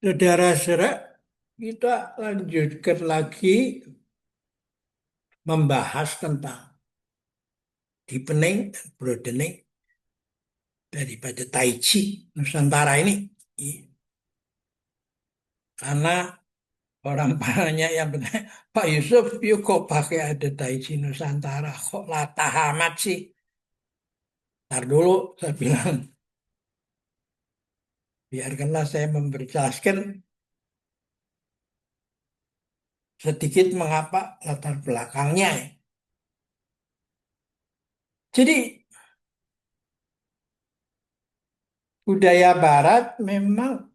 Saudara-saudara, kita lanjutkan lagi membahas tentang deepening dan broadening daripada Tai Chi Nusantara ini. Karena orang banyak yang bertanya, Pak Yusuf, yuk kok pakai ada Tai Chi Nusantara? Kok latah amat sih? Ntar dulu, saya bilang, biarkanlah saya memperjelaskan sedikit mengapa latar belakangnya. Jadi, budaya Barat memang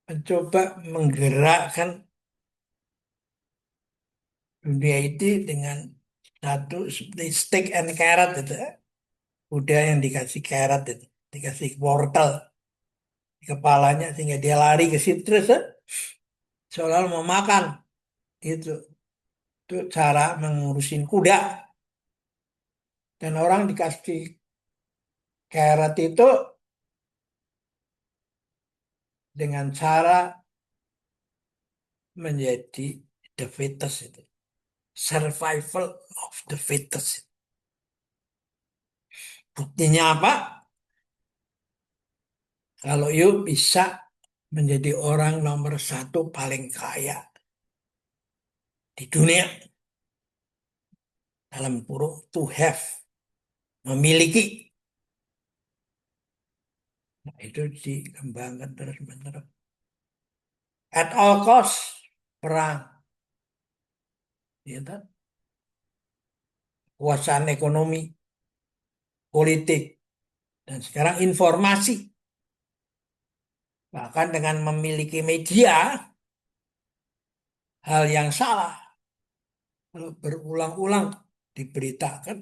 mencoba menggerakkan dunia itu dengan satu seperti stick and carrot itu. Udah yang dikasih carrot itu, dikasih wortel di kepalanya sehingga dia lari ke situ terus seolah mau makan itu. Itu cara mengurusin kuda. Dan orang dikasih carrot itu dengan cara menjadi the fittest itu. Survival of the fittest. Buktinya apa? Kalau you bisa menjadi orang nomor satu paling kaya di dunia, dalam kurung to have, memiliki. Nah, itu dikembangkan terus-menerus. At all cost, perang. Ya, kan? Kekuasaan ekonomi, politik, dan sekarang informasi. Bahkan dengan memiliki media, hal yang salah. Kalau berulang-ulang diberitakan,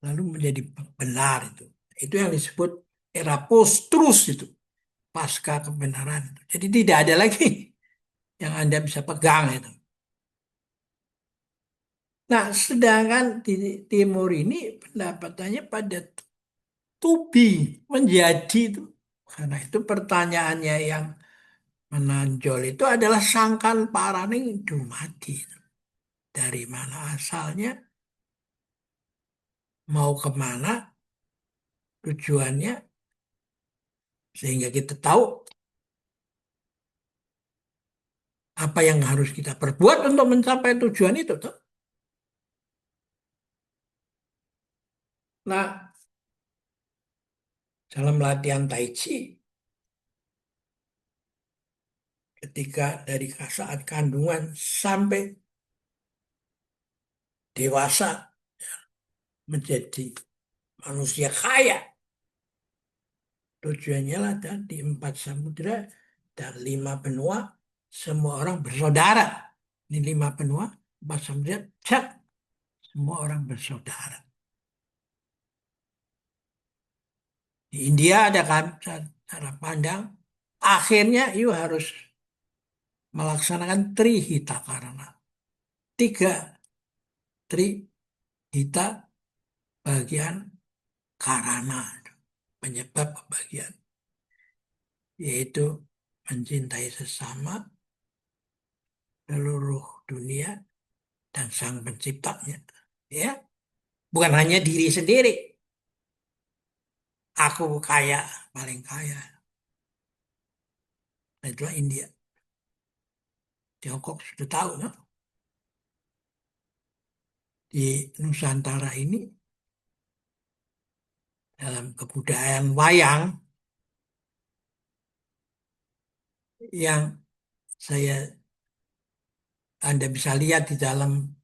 lalu menjadi benar itu. Itu yang disebut era post-truth itu. Pasca kebenaran. Jadi tidak ada lagi yang Anda bisa pegang itu. Nah, sedangkan di timur ini pendapatannya pada to be, menjadi itu. Karena itu pertanyaannya yang menonjol itu adalah sangkan paraning dumadi. Dari mana asalnya, mau kemana, tujuannya, sehingga kita tahu apa yang harus kita perbuat untuk mencapai tujuan itu. Tuh. Nah, dalam latihan Tai Chi, ketika dari saat kandungan sampai dewasa menjadi manusia kaya, tujuannya lah di 4 samudera dan 5 benua, semua orang bersaudara. Ini 5 benua, 4 samudera, cak, semua orang bersaudara. Di India ada kan cara pandang, akhirnya you harus melaksanakan trihita karana. 3 trihita bagian karana, penyebab kebahagiaan, yaitu mencintai sesama, seluruh dunia, dan sang penciptanya. Ya, bukan hanya diri sendiri. Aku kaya, paling kaya. Nah, itulah India. Tiongkok sudah tahu, no? Di Nusantara ini, dalam kebudayaan wayang, yang Anda bisa lihat di dalam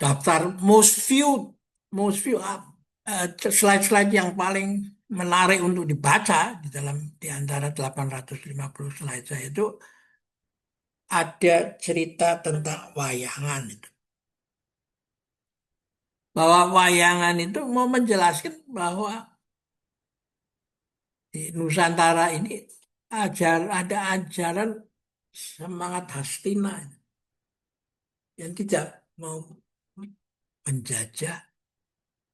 daftar slide-slide yang paling menarik untuk dibaca di antara 850 slide saya itu ada cerita tentang wayangan itu. Bahwa wayangan itu mau menjelaskan bahwa di Nusantara ini ada ajaran semangat Hastina yang tidak mau menjajah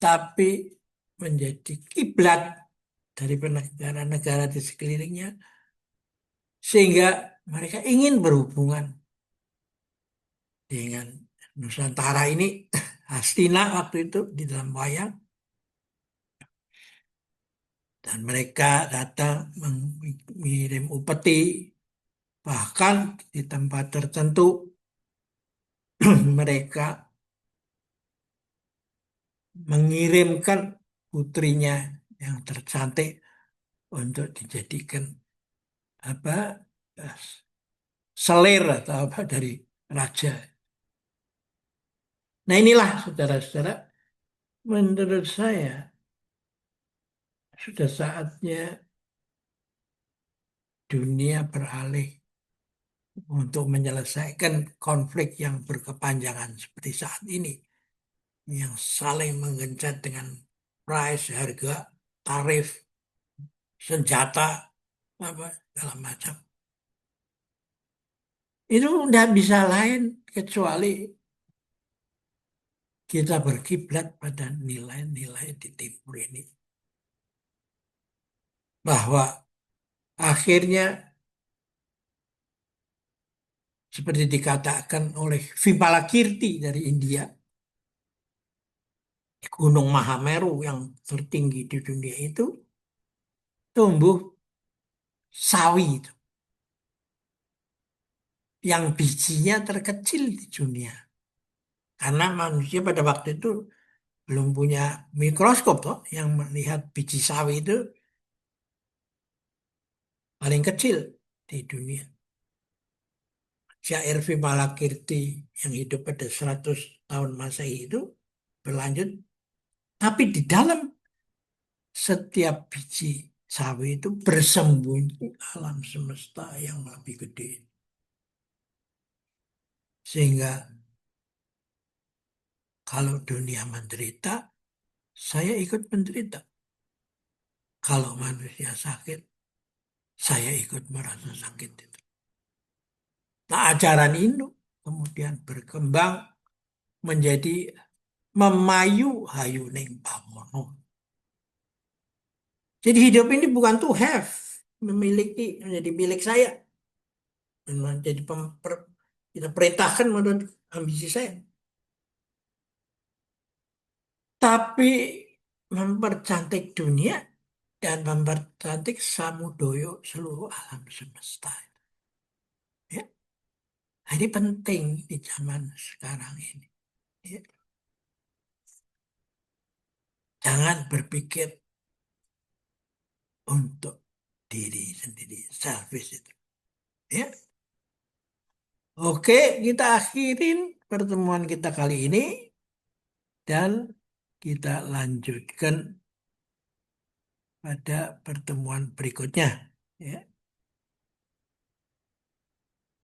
tapi menjadi kiblat dari negara-negara di sekelilingnya, sehingga mereka ingin berhubungan dengan Nusantara ini. Hastina waktu itu di dalam wayang, dan mereka datang mengirim upeti, bahkan di tempat tertentu mereka mengirimkan putrinya yang tercantik untuk dijadikan apa, eh, selir atau apa dari raja. Nah inilah saudara-saudara, menurut saya sudah saatnya dunia beralih untuk menyelesaikan konflik yang berkepanjangan seperti saat ini, yang saling menggencat dengan price, harga, tarif, senjata, apa segala macam. Itu tidak bisa lain kecuali kita berkiblat pada nilai-nilai di timur ini. Bahwa akhirnya seperti dikatakan oleh Vimalakirti dari India, Gunung Mahameru yang tertinggi di dunia itu tumbuh sawi itu, yang bijinya terkecil di dunia. Karena manusia pada waktu itu belum punya mikroskop toh, yang melihat biji sawi itu paling kecil di dunia. Syair Vimalakirti yang hidup pada 100 tahun Masehi itu berlanjut, tapi di dalam setiap biji sawi itu bersembunyi alam semesta yang lebih gede. Sehingga kalau dunia menderita, saya ikut menderita. Kalau manusia sakit, saya ikut merasa sakit itu. Nah, ajaran Hindu kemudian berkembang menjadi memayu hayuning pamono. Jadi hidup ini bukan to have, memiliki, menjadi milik saya. Menjadi kita perintahkan menurut ambisi saya. Tapi mempercantik dunia dan mempercantik samudoyo seluruh alam semesta. Ya, ini penting di zaman sekarang ini. Ya. Jangan berpikir untuk diri sendiri, selfish itu. Ya. Oke, kita akhirin pertemuan kita kali ini dan kita lanjutkan pada pertemuan berikutnya. Ya.